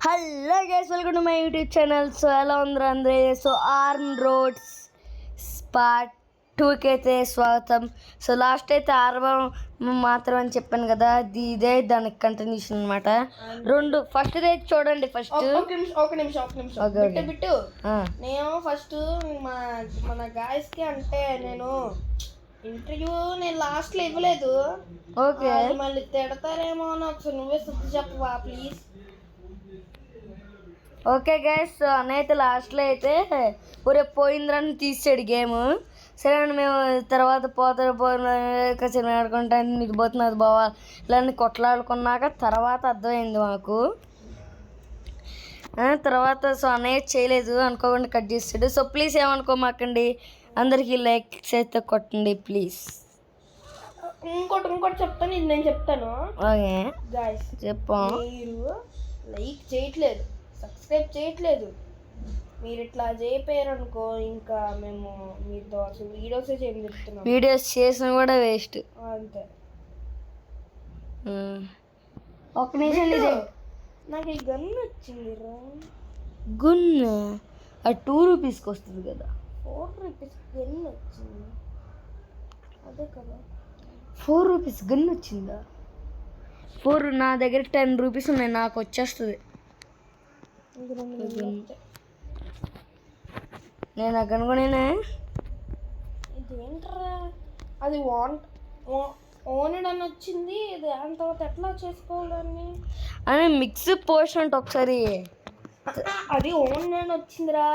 Hello guys, welcome to my YouTube channel. So ఎలా ఉందరు అందరూ? సో ఆర్మ్ రోడ్స్ పార్ట్ 2కి అయితే స్వాగతం. సో లాస్ట్ అయితే ఆర్వం మాత్రం అని చెప్పాను కదా, ఇదే దానికి కంటిన్యూషన్ అనమాట. రెండు ఫస్ట్ అయితే చూడండి. ఫస్ట్ ఒక నిమిషం బిట్టు నేను ఫస్ట్ మన గాయస్కి అంటే నేను ఇంటర్వ్యూ లాస్ట్లో ఇవ్వలేదు. ఓకే, మళ్ళీ తిడతారేమో అని ఒకసారి నువ్వే సర్ది చెప్పవా ప్లీజ్. ఓకే గైస్, సో అన్నైతే లాస్ట్లో అయితే ఊరే పోయిందని తీసాడు గేమ్. సరే అండి, మేము తర్వాత పోతారు ఆడుకుంటా మీకు పోతున్నది బావా ఇలా కొట్లాడుకున్నాక తర్వాత అర్థమైంది మాకు. తర్వాత సో అన్నయ్య చేయలేదు అనుకోకుండా కట్ చేస్తాడు. సో ప్లీజ్ ఏమనుకోమాకండి, అందరికీ లైక్స్ అయితే కొట్టండి ప్లీజ్. ఇంకోటి చెప్తాను, ఇది నేను చెప్తాను. ఓకే గాయ్స్, చెప్పు. మీరు లైక్ చేయట్లేదు, సబ్స్క్రైబ్ చేయట్లేదు. మీరు ఇట్లా చేయపోయారు అనుకో, ఇంకా మేము మీతో అసలు వీడియోసే చేయని చెప్తున్నాం. వీడియోస్ చేసిన కూడా వేస్ట్ అంతే. ఒక నిమిషం, నాకు ఈ గన్ వచ్చింది రా. గున్ అది 2 రూపీస్కి వస్తుంది కదా. 4 రూపీస్ గన్ వచ్చింది, అదే కదా. 4 రూపీస్ గన్ వచ్చిందా? 4 నా దగ్గర 10 రూపీస్ ఉన్నాయి, నాకు వచ్చేస్తుంది. నేను కనుగొనేనా ఇదేంట్రా, అది ఓనెడ్ అని వచ్చింది. ఇది అంత తర్వాత ఎట్లా చేసుకోవాలని అని మిక్స్ పోషన్ అంటే ఒకసారి అది ఓనెడ్ వచ్చిందిరా.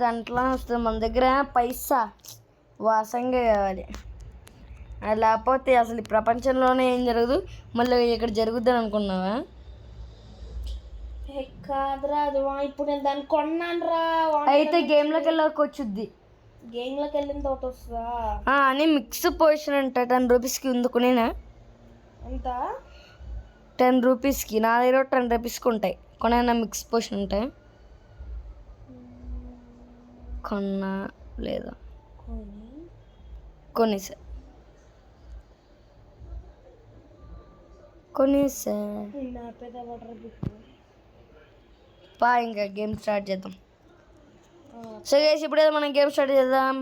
దాంట్లో వస్తుంది. మన దగ్గర పైసా వాసంగా కావాలి, అది లేకపోతే అసలు ఈ ప్రపంచంలోనే ఏం జరగదు. మళ్ళీ ఇక్కడ జరుగుద్దని అనుకున్నావా? కాదురా, అది ఇప్పుడు నేను దాన్ని కొన్నాను రా. అయితే గేమ్లోకి వెళ్ళక వచ్చుద్ది. గేమ్లోకి వెళ్ళిన తర్వాత వస్తుందా అని మిక్స్ పొజిషన్ అంట 10 రూపీస్కి ఉంది. కొనేనా ఎంత? 10 రూపీస్కి. నా దగ్గర 10 రూపీస్కి ఉంటాయి. కొనేనా మిక్స్ పొజిషన్ ఉంటాయి? కొన్నా లేదా? కొనేసా పా, ఇంకా గేమ్ స్టార్ట్ చేద్దాం. సో గైస్, ఇప్పుడు మనం గేమ్ స్టార్ట్ చేద్దాం.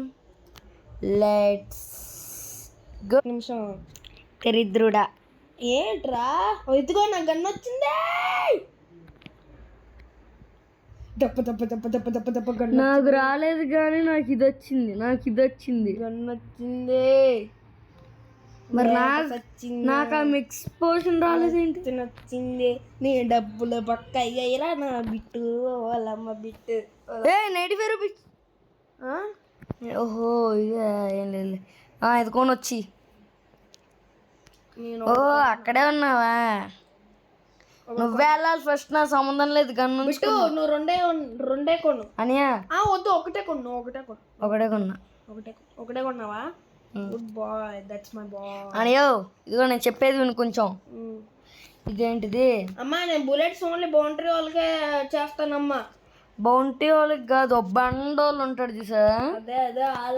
Let's go. నిమిషం దరిద్రుడా, ఏంట్రా? ఇదిగో నా గన్ను వచ్చిందే. దప్ప దప్ప దప్ప దప్ప దప్ప దప్ప గన్ను నాకు రాలేదు కానీ నాకు ఇది వచ్చింది. గన్ను వచ్చింది. మరి నాకు ఆ మిక్స్ పోషన్ రాలేదు ఏంటి? నచ్చింది. నీ డబ్బులు పక్క అయ్యాయిరా నా బిట్టు, వాళ్ళమ్మ బిట్టు. 95 రూపీస్. ఓహో, ఇదే ఏం లేదు. ఇది కొని వచ్చి. ఓ అక్కడే ఉన్నావా? నువ్వే వెళ్ళాలి ఫస్ట్, నా సంబంధం లేదు. గన్ను నువ్వు రెండే కొను అనియా. వద్దు, ఒకటే కొన్నా. ఒకటే కొన్నావా? Good boy, that's my boy. అనియో, ఇదిగో నేను చెప్పేది విను కొంచెం. ఇదేంటిది అమ్మా? నేను బుల్లెట్స్ ఓన్లీ బౌండరీ వాళ్ళకే చేస్తానమ్మా. బౌంటీ వాళ్ళకి కాదు, బండోళ్ళు ఉంటాడు చూసా, అదే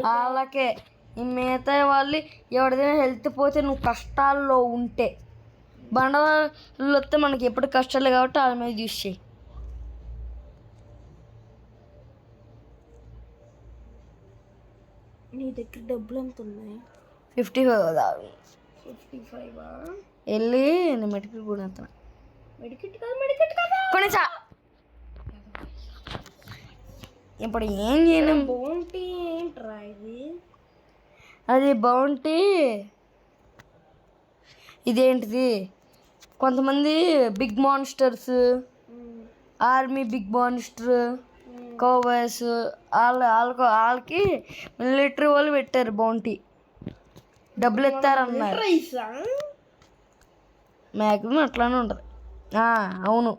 వాళ్ళకే. ఈ మిగతా వాళ్ళు ఎవరిదైనా హెల్త్ పోతే నువ్వు కష్టాల్లో ఉంటే, బండ వాళ్ళు వస్తే మనకి ఎప్పుడు కష్టాలు కాబట్టి వాళ్ళ మీద యూస్ చేయి. నీ దగ్గర డబ్బులు ఎంత ఉన్నాయి? 55. 55 వెళ్ళి నేను మెడికల్ కూడా వస్తాను. మెడికెట్ కాదు కొనేసా. ఇప్పుడు ఏం చేయను? బౌంటీ ఏంట్రా ఇది? అది బౌంటీ. ఇదేంటిది? కొంతమంది big monsters, army big monster, cowboys, వాళ్ళకి మిలిటరీ వాళ్ళు పెట్టారు బౌంటీ. డబ్బులు ఎత్తారన్నారు. మ్యాక్సిమం అట్లానే ఉంటుంది. అవును,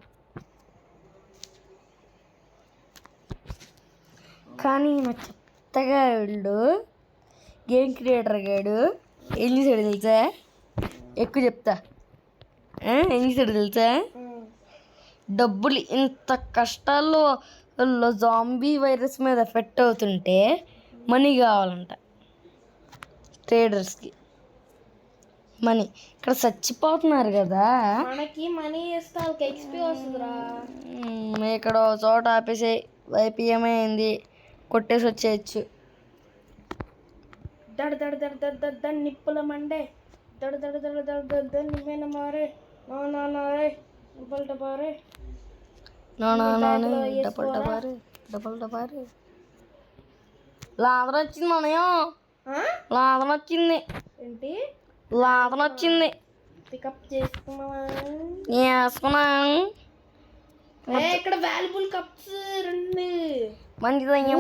కానీ మా చెత్తగా వీళ్ళు గేమ్ క్రియేటర్ గాడు ఏం చేశాడు తెలుసా? ఎక్కువ చెప్తా. ఏం చేశాడు తెలుసా? డబ్బులు ఇంత కష్టాల్లో జాంబీ వైరస్ మీద ఎఫెక్ట్ అవుతుంటే మనీ కావాలంట ట్రేడర్స్కి. మనీ ఇక్కడ చచ్చిపోతున్నారు కదా. మనకి మనీ ఇస్తే వాళ్ళకి ఎక్స్పీ వస్తుందిరా. ఇక్కడ ఓ చోట ఆపేసి వైపీఎం అయింది, కొట్టేసి వచ్చేయచ్చు. దడ దడ దడ దడ దడ దడ నిప్పుల మండే, దడ దడ దడ దడ దడ దడ నిమ్మేన మారే, నారే డబల్ డబారే, డబల్ డబారు లాదన వచ్చింది మనయో, లాదన వచ్చింది. ఏంటి లాదన వచ్చింది. పికప్ చేసుకున్నావా? వేసుకున్నాను. ఇక్కడ వాల్యుబుల్ కప్స్ 2 మంచిదయ్యా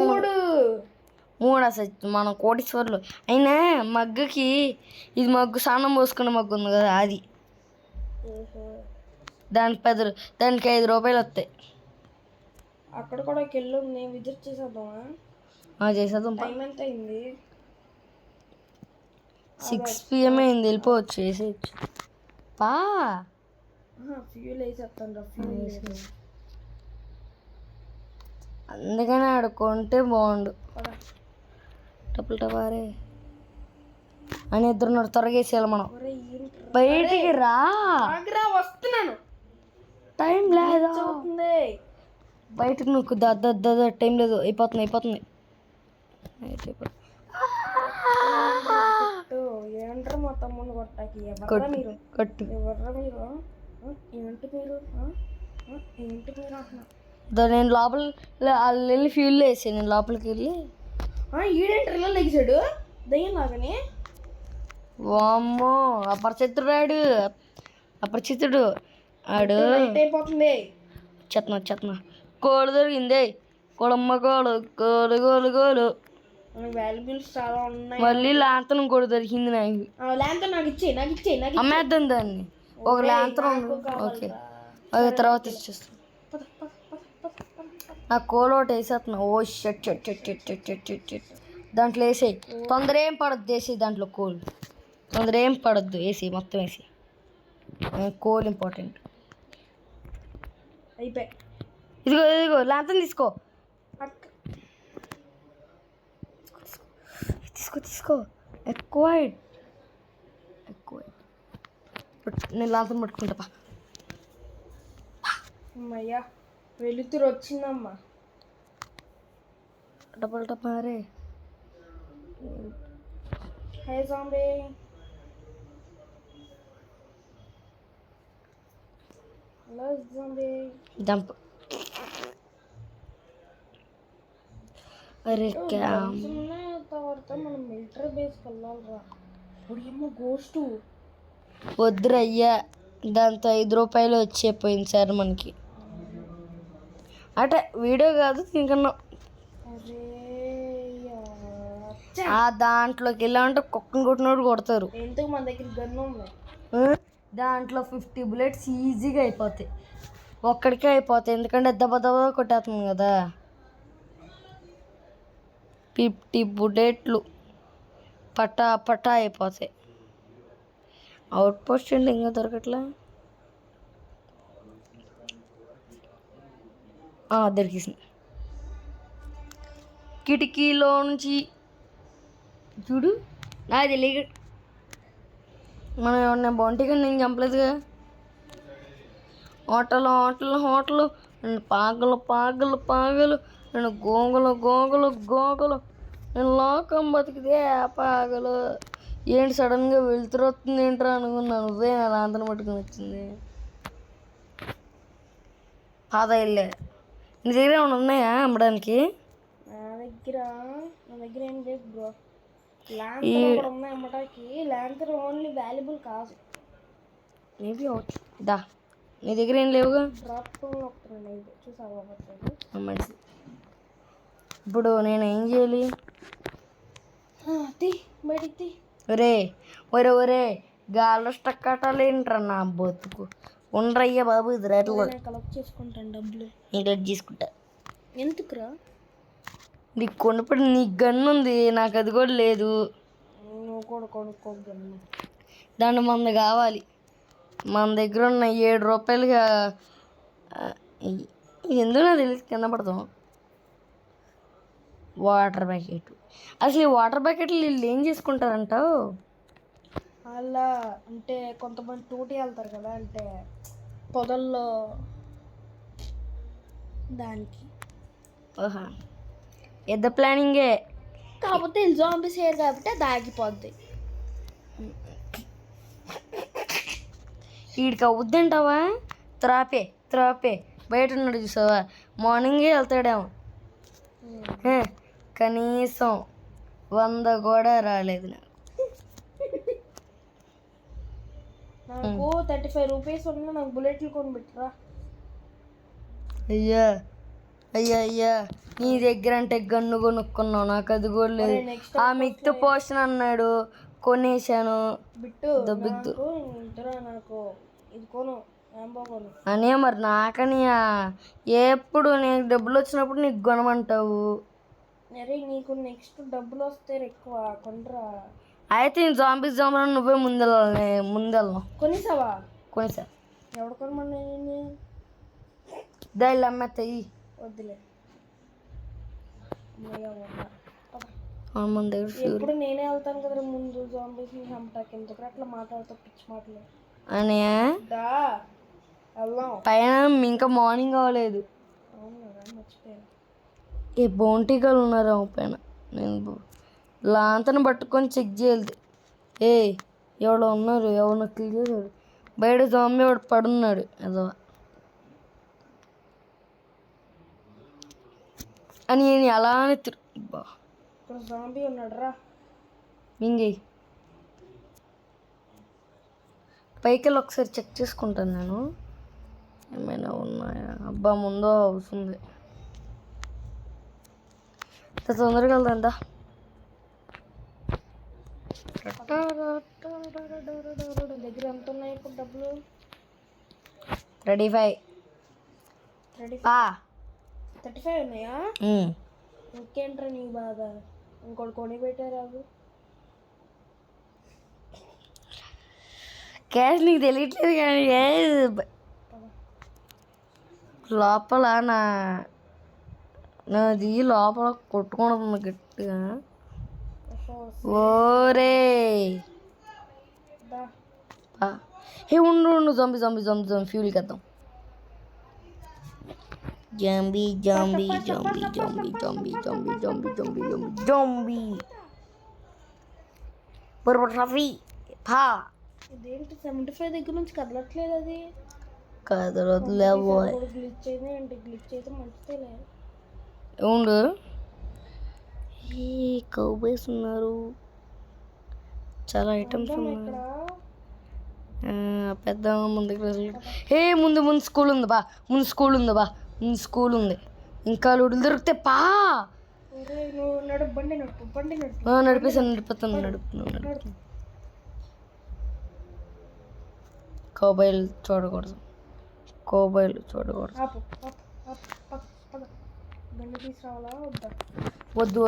3 అసలు మనం కోటీశ్వర్లు అయినా. మగ్గుకి ఇది మగ్గు స్నానం పోసుకున్న మగ్గు ఉంది కదా అది, దానికి 5 రూపాయలు వస్తాయి. అక్కడ కూడా కెళ్ళి ఉంది, విజిట్ చేసేద్దామా? చేసేద్దాం. టైం ఎంత అయింది? 6 PM అయింది, వెళ్ళిపోవచ్చు, వేసేయచ్చు. ఫ్యూల్ వేసేస్తాను. ఫ్యూల్ అందుకని ఆడుకుంటే బాగుండు. డబ్బులు టబారే అని ఇద్దరున్నారు, త్వరగా వేసేయాలి మనం. బయటికి రా, వస్తున్నాను. టైం లేదా? బయటకు నువ్వు టైం లేదు, అయిపోతుంది. ఏంట్రా మా తమ్ముడు కొట్టాకి? ఎవర్రా మీరు? కట్టు. ఎవర్రా మీరు? ఏంటి మీరు? ఏంటి మీరు అంటున్నా? నేను లోపల వెళ్ళి ఫ్యూల్ వేసాను. నేను లోపలికి వెళ్ళి ఈడేంట్రలో లెగిసాడు దయ్యం లాగానే. వామ్మో, అపరిచితుడు ఆడు. అయిపోతుంది. చెత్న కోళ్ళు దొరికింది. కొడమ్మ కోలు. వాల్యుబుల్స్ చాలా ఉన్నాయి. మళ్ళీ లాంతరం కూడా దొరికింది నాకు. లాంతరం నాకు ఇచ్చే. అమ్మేద్దాం దాన్ని. ఒక లాంతరం. ఓకే, అది తర్వాత ఇచ్చేస్తాను. నా కోలు ఒకటి వేసేస్తున్నా. ఓ షట్. దాంట్లో వేసేయి, తొందర ఏం పడద్దు. వేసేయి దాంట్లో కోలు, తొందర ఏం పడద్దు. వేసి మొత్తం వేసి, కోల్ ఇంపార్టెంట్. అయిపోయి ఇదిగో లాంతరం తీసుకో. ఎక్కువ నేను లాంతరం పట్టుకుంటా. అమ్మయ్యా, వెలుతురు వచ్చిందమ్మా. డబల్ టపారే. హే జాంబీ, హలో జాంబీ. డంప్. అరే క్యామ్ మనం మిలిటరీ బేస్కి వెళ్ళాలిరా. ఇప్పుడు ఏమో గోస్ట్. వద్దురయ్యా, దాంతో 5 రూపాయలు వచ్చేపోయింది సార్ మనకి. అంటే వీడియో కాదు ఇంకన్నా. దాంట్లోకి వెళ్ళామంటే కుక్కను కొట్టినోడు కొడతారు. ఎందుకు మన దగ్గర గన్ ఉంది. దాంట్లో 50 బుల్లెట్స్ ఈజీగా అయిపోతాయి. ఒక్కడికే అయిపోతాయి, ఎందుకంటే దెబ్బ కొట్టేస్తుంది కదా. 50 బుల్లెట్లు పటా అయిపోతాయి. అవుట్ పోస్ట్ అండి ఇంకా దొరకట్లా. దొరికేసింది. కిటికీలో నుంచి చూడు. నాకు తెలియక మనం ఏమన్నా బౌంటీగా నేను చంపలేదుగా. హోటలు పాగలు నేను గోంగలు నేను లోకం బతికితే పాగలు. ఏంటి సడన్గా వెళ్తురు వస్తుంది ఏంట్రా అనుకున్నాను. నువ్వే నా లాంతరం పట్టుకుని వచ్చింది. వెళ్ళే నీ దగ్గర ఏమైనా ఉన్నాయా అమ్మడానికి? నా దగ్గర ఏం లేదు బ్రో. ల్యాంతర్ ఉన్నాయి అమ్మటానికి. ల్యాంతర్ ఓన్లీ వాల్యుబుల్ కాదు. మేబీ దా, నీ దగ్గర ఏం లేవుగా. డ్రాప్ చూసావా? మంచిది. ఇప్పుడు నేను ఏం చేయాలి? బయటికి ఒరే గాల్లో స్టక్ కట్టాలేంట్రా నా బతుకు. ఉండరయ్యా బాబు, ఇది రేట్లు కలెక్ట్ చేసుకుంటాను డబ్బులు. నేను కలెక్ట్ చేసుకుంటా. ఎందుకురా? నీకు కొనుప్పుడు నీకు గన్ను ఉంది, నాకు అది కూడా లేదు. నువ్వు కూడా కొనుక్కో గన్ను. దాన్ని మంది కావాలి. మన దగ్గర ఉన్న 7 రూపాయలుగా. ఎందుకు నాకు తెలిసి కింద పడతాం. Water packet. అసలు ఈ వాటర్ ప్యాకెట్లు వీళ్ళు ఏం చేసుకుంటారంటావు? అలా అంటే కొంతమంది టూటీ వెళ్తారు కదా, అంటే పొదల్లో, దానికి. ఓహా పెద్ద ప్లానింగే. కాకపోతే వీళ్ళు జాంబీస్ వేయరు కాబట్టి అది ఆగిపోద్ది. వీడికి అవుద్దంటావా? త్రాపే బయట ఉన్నాడు చూసావా, మార్నింగే వెళ్తాడేమో. కనీసం 100 కూడా రాలేదు నాకు 35 రూపీస్ ఉన్నా నాకు బుల్లెట్లు కొనిపెట్టరా. అయ్యా నీ దగ్గర అంటే గన్ను కొనుక్కున్నావు, నాకు అది కూడా లేదు. ఆ మిత్తు పోషన్ అన్నాడు, కొనేసాను. బిట్టు నాకు ఇది కొను, కొను అనే మరి నాకని ఎప్పుడు నీకు డబ్బులు వచ్చినప్పుడు నీకు కొనమంటావు. అరే నీకు నెక్స్ట్ డబ్బులు వస్తే ఎక్కువ కొనరా. అయితే నేను జాంబీ నువ్వే ముందెళ్ళను. కొనేసావా? కొనేసా. ఎవడు కొనమన్నా దాయిలు అమ్మేస్తాయి. వద్దులే. మన దగ్గర ఎప్పుడు నేనే వెళ్తాను కదా ముందు జాంబీస్ని చంపటానికి, ఎందుకు అట్లా మాట్లాడుతూ పిచ్చి మాటలు అని దా వెళ్దాం. పైన ఇంకా మార్నింగ్ అవ్వలేదు. అవునా, మర్చిపోయాను. ఏ బౌంటీగాలు ఉన్నారు పైన. నేను లాంతను పట్టుకొని చెక్ చేయాలి. ఎవడో ఉన్నారు, ఎవరినో కిల్ చేశాడు. బయట జాంబీ వాడు పడున్నాడు ఏదో అని నేను అలానే ఇక్కడ జాంబీ ఉన్నాడు రా. మింగి పైకెళ్ళి ఒకసారి చెక్ చేసుకుంటాను నేను, ఏమైనా ఉన్నాయా. అబ్బా ముందు హౌస్ ఉంది, తొందరగా వెళ్దా. దగ్గర ఎంత ఉన్నాయి ఇప్పుడు డబ్బులు? 35 ఉన్నాయా? ఇంకేంట్రా నీ బాగా, ఇంకోటి కొని పెట్టారాదు. క్యాష్ నీకు తెలియట్లేదు కానీ లోపల నాది లోపల కొట్టుకుంటుంది గట్టిగా. ఓరే ఉండు జంబీ ఫ్యూల్ కద్దాం. జంబీ రఫీ ఇదేంటి 75 దగ్గర నుంచి కదలట్లేదు? అది కదలట్లేవు. గ్లిచ్ అయితే ఏంటి? గ్లిచ్ అయితే మంచిదేలే. ఉండు, ఈ కౌబాయ్స్ ఉన్నారు, చాలా ఐటమ్స్ ఉన్నాయి పెద్ద ముందుకు. ముందు స్కూల్ ఉంది బా, ముందు స్కూల్ ఉంది. ఇంకా లూడులు దొరికితే పా. నడిపిస్తాను. కౌబాయ్లు చూడకూడదు. వద్దు.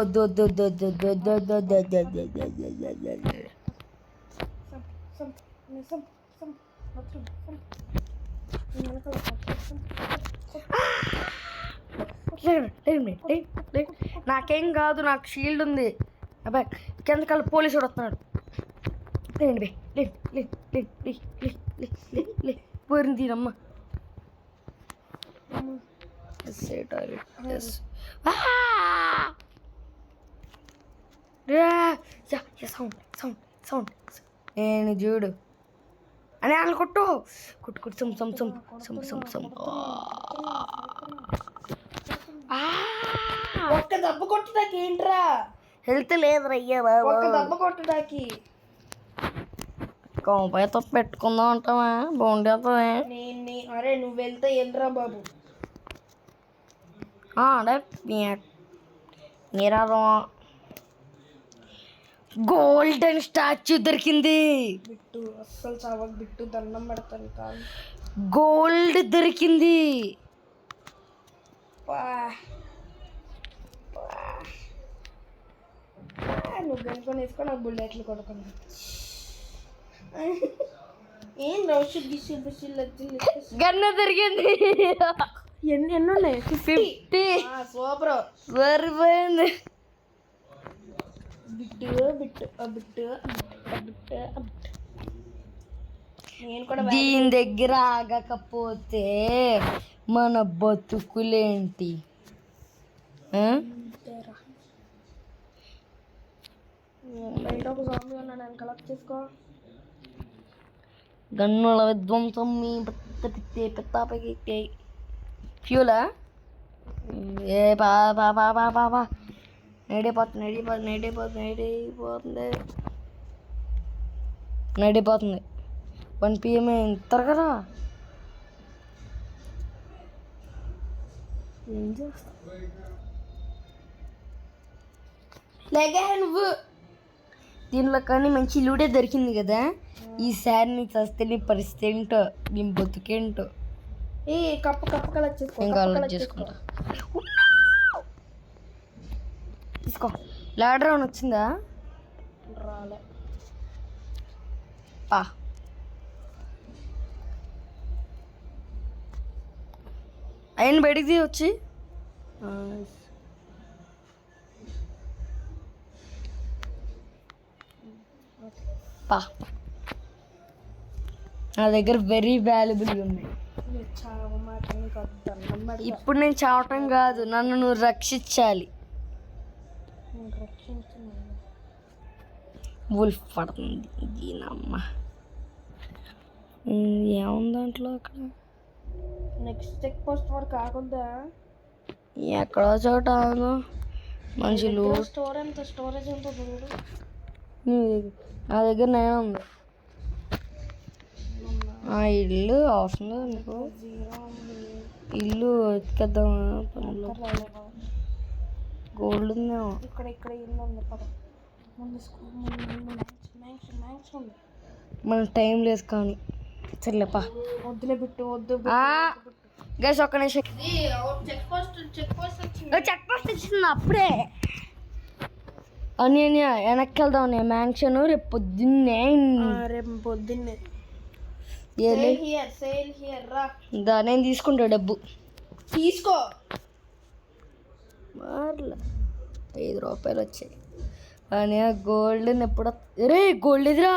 నాకేం కాదు, నాకు షీల్డ్ ఉంది. అబ్బాయి కిందకల్లా పోలీసుడు వస్తున్నాడు. పోరింది తీరమ్మా. సౌండ్ నేను చూడు అని వాళ్ళు కొట్టు ఒక్క దెబ్బ కొట్టుదాకి ఏంట్రా? హెల్త్ లేదురయ్యా ఒక్క దెబ్బ కొట్టుదాకి. కోపైతో పెట్టుకుందాం అంటావా? బాగుంటుంది. అరే నువ్వు వెళ్తే ఏంట్రా బాబు? గోల్డెన్ స్టాచ్యూ దొరికింది. బిట్టు అస్సలు చావకు బిట్టు, దండం పెడతాను కాదు. గోల్డ్ దొరికింది. నువ్వు గనుకొని వేసుకో, నాకు బుల్లెట్లు కొడుకున్నా. ఏం రౌషు గిషు బిషు లజ్జులు గన్న దొరికింది. ఎన్ని ఉన్నాయి? 50. సూపర్, సరిపోయింది. బిట్టు నేను కూడా దీని దగ్గర ఆగకపోతే మన బతుకులేంటి? ఆ? బయట ఒక జాంబీ ఉన్నాను, నేను కలెక్ట్ చేసుకో. గన్నుల విధ్వంసం మీ పెత్తాపకి ఫ్యూలా ఏ పా పా పా పా పా పా నడిపోతుంది 1 PM త్వరగా ఏం చేస్తా లేకే నువ్వు దీనిలో కానీ మంచి లూడే దొరికింది కదా. ఈసారి నీ చస్తే నీ పరిస్థితి ఏంటో, నీ బతుకేంటో. ఏ కప్పు కలెక్ట్ చేసుకో. ఇంకా అలర్ట్ చేసుకుంటా. తీసుకో. లాడర్ అని వచ్చిందా? రాలే. పా అయిన బయటికి వచ్చి పా. నా దగ్గర వెరీ వాల్యుబుల్ ఉన్నాయి. ఇప్పుడు నేను చావటం కాదు, నన్ను నువ్వు రక్షించాలి. వుల్ఫ్ పడుతుంది దీనమ్మ. ఏముంది దాంట్లో? అక్కడ నెక్స్ట్ చెక్ పోస్ట్ వరకు కాకుండా ఎక్కడో చోట మనుషులు. స్టోరేజ్ ఎంత చూడు. నా దగ్గర నేను ఉంది. ఆ ఇల్లు అవసరం లేదు నీకు. ఇల్లు ఎత్తుకెద్దాం. గోల్డ్ ఉందేమో ఇక్కడ ఇల్లు ఉంది. మన టైం లేదు కానీ సర్లేపా. వద్దులే బిట్టు, వద్దు గైస్ ఒక్క నిమిషం. చెక్ పోస్ట్ చెక్ పోస్ట్ ఇచ్చింది అప్పుడే. అని వెనక్కి వెళ్దాం. మ్యాన్షన్ రేపు పొద్దున్నే. నేను తీసుకుంటా డబ్బు. తీసుకో. మార్ల 5 రూపాయలు వచ్చాయి. అని గోల్డ్ ఎప్పుడు రే గోల్డ్ ఎదురా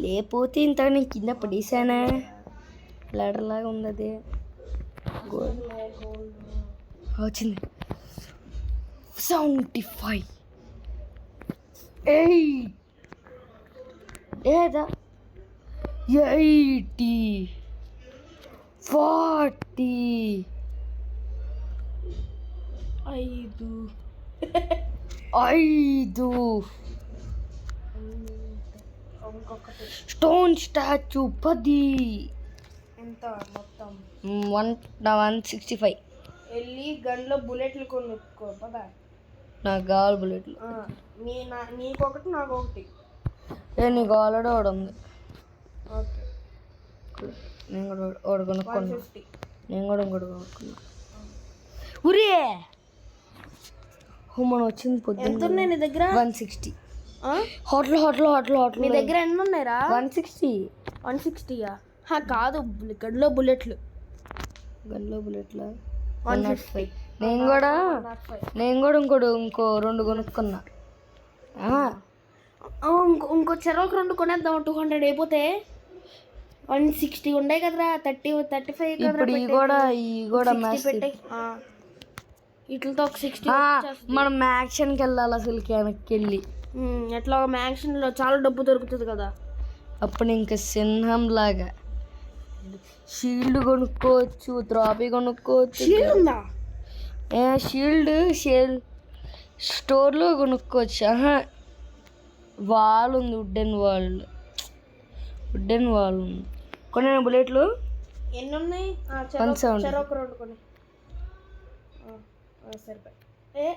లేకపోతే ఇంత నేను కింద పడేసానా? లెటర్ లాగా ఉంది అది. గోల్డ్ వచ్చింది 75. ఏదా 80 40 5 స్టోన్ స్టాచ్యూ 10. ఎంత మొత్తం? 165. వెళ్ళి గన్లో బుల్లెట్లు కొనుక్కో పదా. నాకు కావాలి బుల్లెట్లు. నీకొకటి నాకొకటి. నీకు ఆల్రెడీ ఒకటి ఉంది. ఓకే నేను కూడా ఒకటి కొనుక్కున్నా. నేను కూడా ఇంకోటి కొనుక్కున్నా. ఉరే మనం వచ్చింది పొద్దున్న. ఎంత ఉన్నాయి నీ దగ్గర? 160. హోటల్ నీ దగ్గర ఎన్ని ఉన్నాయిరా? 160. 160యా? కాదు, గన్లో బుల్లెట్లు. 105. నేను కూడా ఇంకో 2 కొనుక్కున్నా. ఇంకో చెరొక 2 కొనేద్దాం. 200 అయిపోతే 160 ఉండే కదరా. 35 ఇప్పుడు ఈ కూడా వీటితో ఒక 60. మనం మ్యాక్షన్కి వెళ్ళాలి అసలుకి. వెనక్కి వెళ్ళి ఎట్లా మ్యాక్షన్లో చాలా డబ్బు దొరుకుతుంది కదా. అప్పుడు ఇంకా సింహం లాగా షీల్డ్ కొనుక్కోవచ్చు, త్రాపీ కొనుక్కోవచ్చు. షీల్డ్ ఉందా? షీల్డ్ స్టోర్లో కొనుక్కోవచ్చు. వాల్ ఉంది, వుడ్డెన్ వాల్ ఉంది. కొన్ని బుల్లెట్లు ఎన్ని ఉన్నాయి? 170. చెరొక 2 కొని సరిపోయి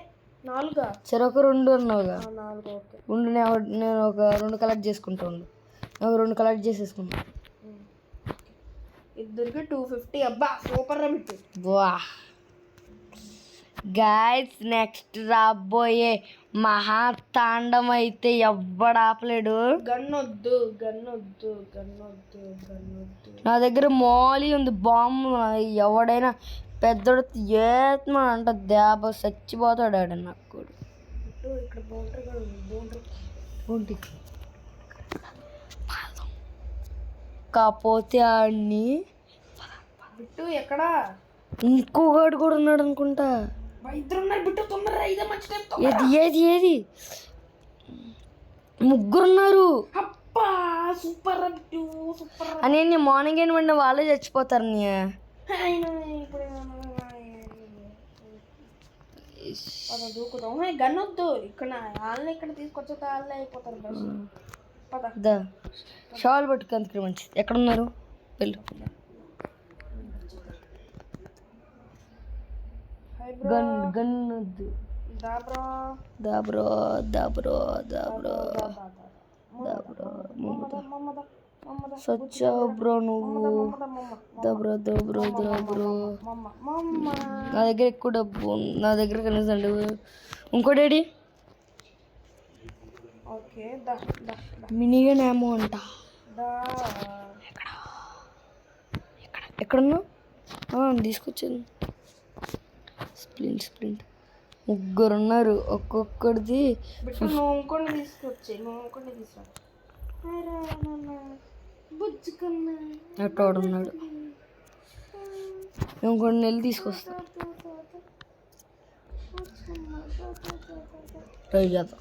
4 చెరొక 2 అన్నావుగా. 4 ఓకే. ఉండు నేను ఒక 2 కలెక్ట్ చేసుకుంటా. ఒక 2 కలెక్ట్ చేసేసుకున్నా. ఇద్దరికి 250. అబ్బా సూపర్ రా బిట్టు. వా గాయ్స్, నెక్స్ట్ రాబోయే మహాతాండం అయితే ఎవ్వడు ఆపలేడు. గన్నొద్దు. నా దగ్గర మోలీ ఉంది, బాంబు. ఎవడైనా పెద్దోడు ఏత్మా అంట దేబ చచ్చిపోతాడు ఆడ. నాకు ఇక్కడ బౌండరీ కాకపోతే ఆడిని బిట్టు ఎక్కడా ఇంకోగాడు కూడా ఉన్నాడు అనుకుంటా. ఇద్దరు ఉన్నారు బిట్టు, తొందరగా ఇదే మంచి టైం. ఏది ఏది ఏది ముగ్గురున్నారు. అబ్బా సూపర్ బిట్టు, సూపర్. అని మార్నింగ్ ఏమంటే వాళ్ళే చచ్చిపోతారు నీ. దూకుదాం. గన్ వద్దు, ఇక్కడ వాళ్ళని ఇక్కడ తీసుకొచ్చే వాళ్ళే అయిపోతారు బస్. పద షాల్ పట్టుకు మంచిది. ఎక్కడున్నారు వెళ్ళు. గన్ గన్ వద్దు. దాబ్రో దాబ్రో దాబ్రో దాబ్రో దాబ్రో సచ్చావు బ్రో నువ్వు. దబ్రో దబ్రో దబ్రో. నా దగ్గర ఎక్కువ డబ్బు, నా దగ్గర కనీసం ఇంకోటి మినీగా ఏమో అంట. ఎక్కడున్నా తీసుకొచ్చాను. స్ప్లింట్ ముగ్గురు ఉన్నారు. ఒక్కొక్కడిది అట్టోడు ఉన్నాడు. ఇంకొన్ని నెలలు తీసుకొస్తా. ట్రై చేద్దాం.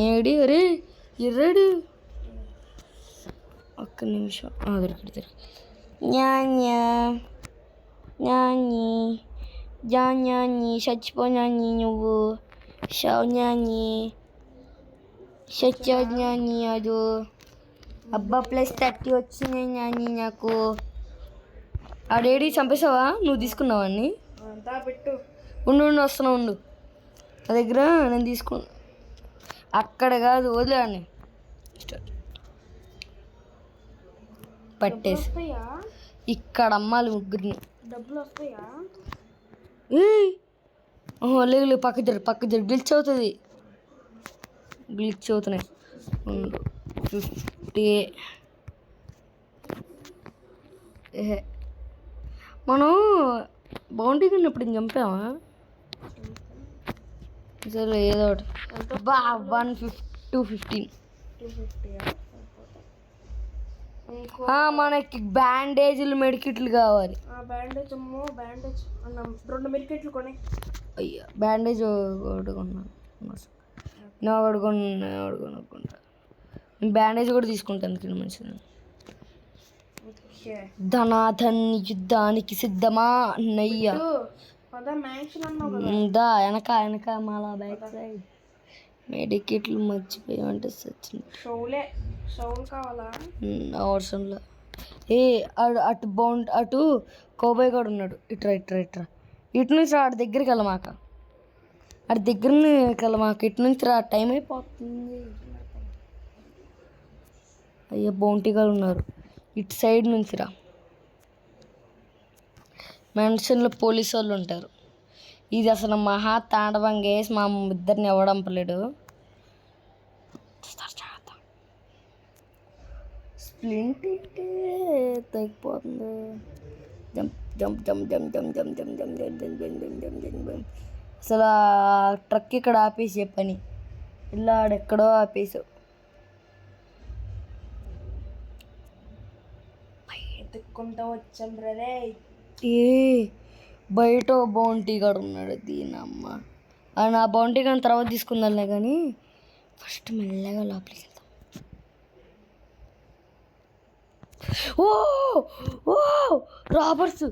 ఏడి అరే ఎర్రాడు. ఒక్క నిమిషం దొరికి జ్ఞాని చచ్చిపోయాని నువ్వు. షౌజ్ఞాని సత్యజ్ఞాని అది. అబ్బా +30 వచ్చినాయి జ్ఞాని నాకు. ఆడేడి చంపేసావా? నువ్వు తీసుకున్నావా అన్ని? ఉండు వస్తున్నా ఉండు. నా దగ్గర నేను తీసుకున్నా. అక్కడ కాదు వదిలేని పట్టేసి ఇక్కడ అమ్మాలి ముగ్గురిని. డబ్బులు వస్తాయా? లేదు పక్క జరు గ్లిచ్ అవుతుంది. గ్లిచ్ అవుతున్నాయి. 50 మనం బౌండరీ ఉన్నప్పుడు చంపామా? సరే ఏదో ఒకటి. 215 మనకి బ్యాండేజీలు మెడికిట్లు కావాలి. బ్యాండేజ్ 2 మెడికిట్లు కొని. అయ్యా బ్యాండేజ్ ఒకటి కొన్నాను. ఒకటి కొనుక్కుంటా. నేను బ్యాండేజ్ కూడా తీసుకుంటాను కింద మంచిది. ధనాధన్ యుద్ధానికి సిద్ధమా అన్నయ్య. వెనక మళ్ళా బ్యాక్ సైడ్ మెడికిట్లు మర్చిపోయామంటే సచిన అవసరంలో. అటు కోబాయ్ కూడా ఉన్నాడు. ఇట్రా ఇటు నుంచి రా. ఆడి దగ్గరికి వెళ్ళమాక. ఇటు నుంచి రా. టైం అయిపోతుంది. అయ్యా బౌంటీ గారు ఉన్నారు. ఇటు సైడ్ నుంచి రా. మెన్షన్లో పోలీసు వాళ్ళు ఉంటారు. ఇది అసలు మహా తాండవం గేసి మా ఇద్దరిని ఎవడంపలేడు. స్ప్లింట్ తగ్గిపోతుంది. అసలు ట్రక్ ఇక్కడ ఆపేసే పని. ఇలా ఆడెక్కడో ఆపేసావు. ఎత్తుక్కుంటూ వచ్చాం బ్రదే. బయట బౌంటీ గాడు ఉన్నాడు. దీనమ్మ నా బౌంటీ కానీ తర్వాత తీసుకుందాంలే, కానీ ఫస్ట్ మెల్లగా లోపలికి వెళ్తాం. రాబర్స్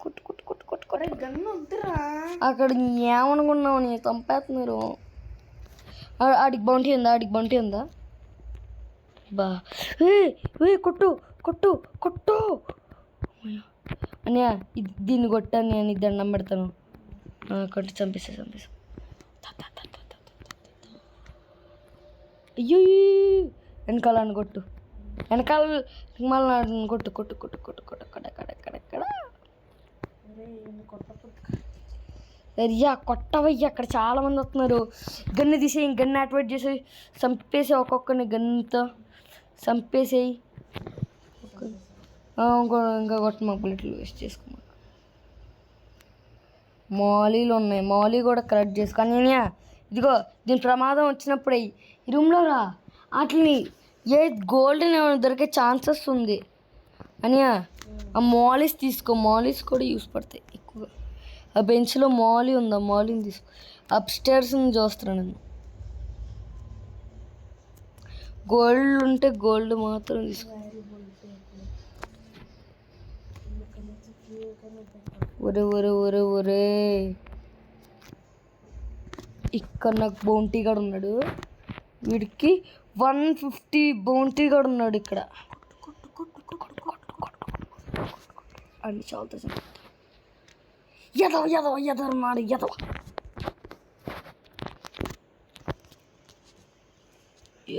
కొట్టు గన్ను వద్దురా. అక్కడ ఏమనుకున్నావు? నీ చంపేస్తున్నారు. ఆడికి బౌంటీ ఉందా? బా కొట్టు అన్నయ్య. దీన్ని కొట్టాను నేను. ఇది దండం పెడతాను. కొట్టి చంపేసా. అయ్యో వెనకాల కొట్టు. వెనకాల మళ్ళీ కొట్టు. అయ్యా కొట్టవయ్యా. అక్కడ చాలా మంది వస్తున్నారు. గన్ను తీసేయి. గన్ను యాక్టివేట్ చేసి చంపేసి ఒక్కొక్కరిని గన్నుతో చంపేసేయి. ఇంకా కొట్ట మా బుల్లెట్లు వేస్ట్ చేసుకో. మాలీలు ఉన్నాయి. మాలీ కూడా కలెక్ట్ చేసుకో. కానీ ఇదిగో దీని ప్రమాదం వచ్చినప్పుడు ఈ రూమ్లో రా వాటిని ఏ గోల్డెన్ ఏమైనా దొరికే ఛాన్సెస్ ఉంది అనియా. ఆ మాలీస్ తీసుకో, మాలీస్ కూడా యూస్ పడతాయి ఎక్కువగా. ఆ బెంచ్లో మాలీ ఉందా, మాలీని తీసుకో. అప్స్టైర్స్ చూస్తున్నాను నేను. గోల్డ్ ఉంటే గోల్డ్ మాత్రం తీసుకో. ఒరే ఒరే ఒరే ఒరే, ఇక్కడ నాకు బౌంటీ గాడు ఉన్నాడు. వీడికి 150 బౌంటీ గాడు ఉన్నాడు ఇక్కడ. అన్ని చాలుతా ఎదవ ఎదవ ఎదవన్నాడు ఎదవ.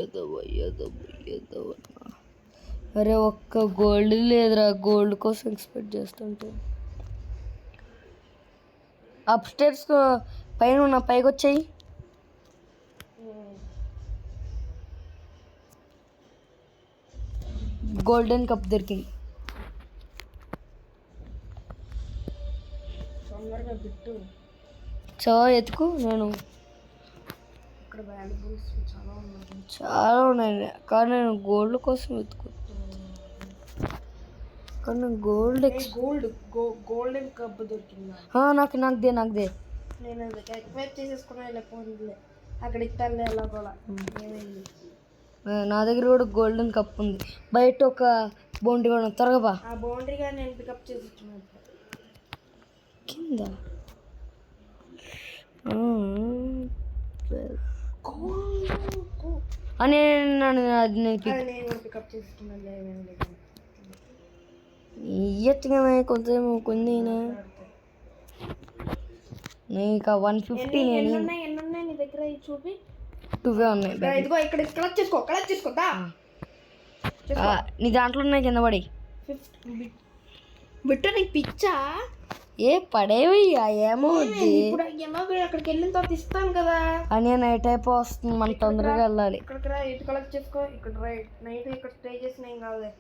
ఎదవ ఎదవ ఎదవ. అరే ఒక్క గోల్డ్ లేదురా, గోల్డ్ కోసం ఎక్స్పెక్ట్ చేస్తుంటే. అప్స్టైర్స్ పైన ఉన్న పైకి వచ్చాయి. గోల్డెన్ కప్ దొరికింది. ఎత్తుకు. నేను చాలా ఉన్నాయి కానీ నేను గోల్డ్ కోసం వెతుకు. కానీ నేను గోల్డెన్ కప్ దొరికిందా? నాకుదే నేను ఎక్వైప్ చేసేసుకున్నా. లేకపోతే అక్కడ ఇస్తాను అలా కూడా. నా దగ్గర కూడా గోల్డెన్ కప్ ఉంది. బయట ఒక బౌండరీ కూడా త్వరగా బా. ఆ బౌండరీ కానీ నేను పికప్ చేసి ఇచ్చిన కింద. అని అది నేను పికప్ చేస్తున్నాను. ఇయ్యచ్చుగా కొంచెం కొన్ని ఇంకా 150. ఎన్ని ఉన్నాయి నీ దగ్గర? చూపి. 2 ఉన్నాయి. ఇదిగో ఇక్కడ కలెక్ట్ చేసుకో నీ దాంట్లో ఉన్నాయి కింద పడి. బిట్టు నీకు పిచ్చా? ఏ పడేవయ్యా ఏమో. ఇప్పుడు అక్కడికి వెళ్ళిన తర్వాత ఇస్తాను కదా అని నైట్ అయిపో వస్తుంది, మనం తొందరగా వెళ్ళాలి. ఇక్కడికి రా, ఇటు కలెక్ట్ చేసుకో. ఇక్కడ నైట్ ఇక్కడ స్టే చేసిన ఏం కాదులే.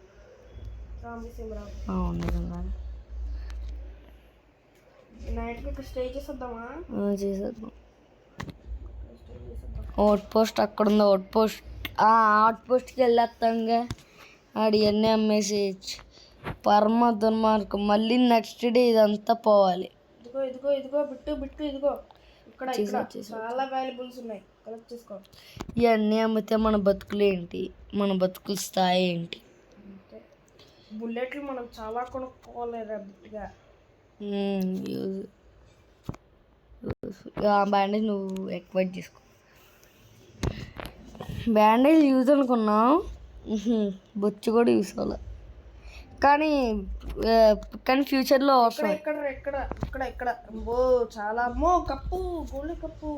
నైట్ ఇక్కడ స్టే చేసేద్దామా? చేసేద్దాం. అవుట్ పోస్ట్ అక్కడ ఉంది. అవుట్ పోస్ట్కి వెళ్ళేస్తాంగా. ఆడి అన్నీ అమ్మేసేయచ్చు. పరమ దుర్మార్గం. మళ్ళీ నెక్స్ట్ డే ఇదంతా పోవాలి. ఇదిగో బిట్టు ఇదిగో. ఇక్కడ చాలా వాల్యుబుల్స్ ఉన్నాయి, కలెక్ట్ చేసుకో. ఇవన్నీ అమ్మితే మన బతుకులు ఏంటి, మన బతుకుల స్థాయి ఏంటి? బుల్లెట్లు మనం చాలా కొనుక్కోలేరా బిట్టుగా. బ్యాండేజ్ నువ్వు ఎక్వైట్ చేసుకో. బ్యాండేజ్ యూజ్ అనుకున్నావు, బొచ్చు కూడా యూస్ అవ్వాలి. కానీ ఫ్యూచర్లో అవసరం. ఇక్కడ చాలా కప్పు, గోల్డ్ కప్పు.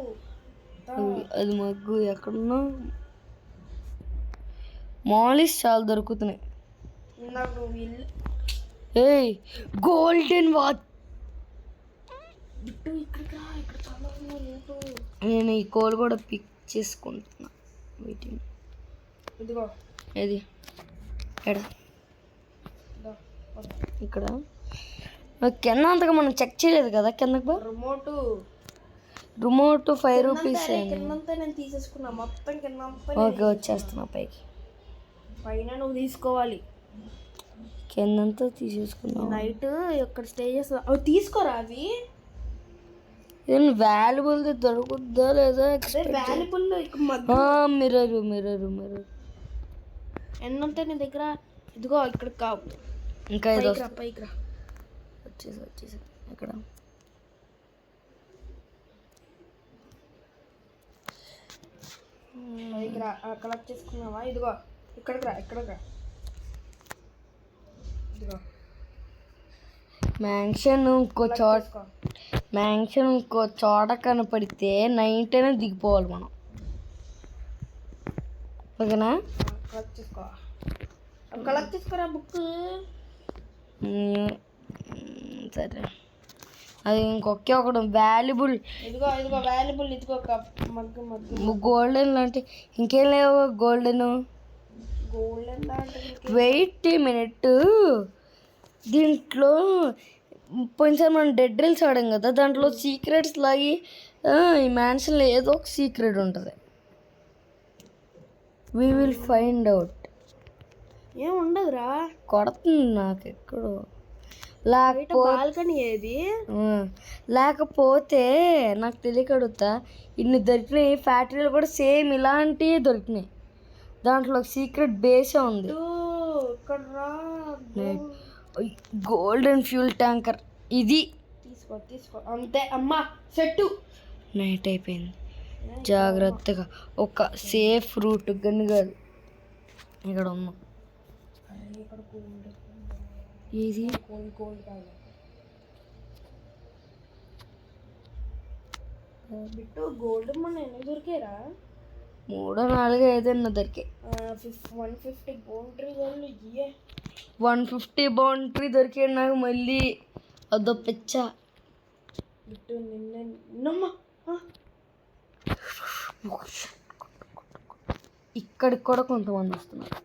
అది మగ్గు ఎక్కడున్నా. మాలిస్ చాలా దొరుకుతున్నాయి. ఏయ్ గోల్డెన్ వాచ్. నేను ఈ కోల్ కూడా పిక్ చేసుకుంటున్నా. వీటిని ఇదిగో. ఏది ఇక్కడ కింద అంతగా మనం చెక్ చేయలేదు కదా. కిందకు రిమోట్ 5 రూపీస్. నేను తీసేసుకున్నా మొత్తం కింద. ఓకే వచ్చేస్తున్నా పైకి. పైన నువ్వు తీసుకోవాలి, కిందంతా తీసేసుకున్నావు. నైట్ ఎక్కడ స్టే చేస్తా అవి తీసుకోరా. అవి వాల్యుబుల్ దొరుకుద్దా లేదా? వాల్యుబుల్. మిర్రర్ ఎన్ని ఉంటాయి నీ దగ్గర? ఇదిగో ఇక్కడ కావు. ఇంకా పైకి రా. వచ్చేసి ఇక్కడ పైకి రా. కలెక్ట్ చేసుకున్నావా? ఇదిగో ఇక్కడికి రా. ఇదిగో మ్యాన్షన్ ఇంకో చోట కనపడితే నైట్ అయినా దిగిపోవాలి మనం. ఓకేనా? కలెక్ట్ చేసుకోరా బుక్. సరే అది ఇంకొకే ఒకటి వాల్యుబుల్. ఇదిగో వాల్యుబుల్. ఇదిగో మగ్గు. గోల్డెన్ లాంటి ఇంకేం లేవు. Golden wait minute. దీంట్లో పోయినసారి మనం డెడ్ రీల్స్ ఆడాం కదా, దాంట్లో సీక్రెట్స్ లాగి ఈ మ్యాన్షన్లో ఏదో ఒక సీక్రెట్ ఉంటుంది. We will find out. ఏం ఉండదురా, కొడుతుంది నాకు ఎక్కడో. బాల్కనీ ఏది లేకపోతే నాకు తెలియక అడుగుతా, ఇన్ని దొరికినాయి. ఫ్యాక్టరీలో కూడా సేమ్ ఇలాంటివి దొరికినాయి. దాంట్లో ఒక సీక్రెట్ బేసే ఉంది. ఇక్కడ గోల్డెన్ ఫ్యూల్ ట్యాంకర్ ఇది. తీసుకో అంతే అమ్మా. సెట్టు నైట్ అయిపోయింది. జాగ్రత్తగా ఒక సేఫ్ రూట్ గన్నుగారు ఇక్కడ ఉన్నాం. ఏది బిట్టు గోల్డ్ మన ఎన్ని దొరికారా? 3, 4, 5 దొరికాయి. 150 బౌండరీ వాళ్ళు 150 బౌండరీ దొరికాయి నాకు. మళ్ళీ అదో పిచ్చ. బిట్టు నిన్నమ్మా ఇక్కడికి కూడా కొంతమంది వస్తున్నారు.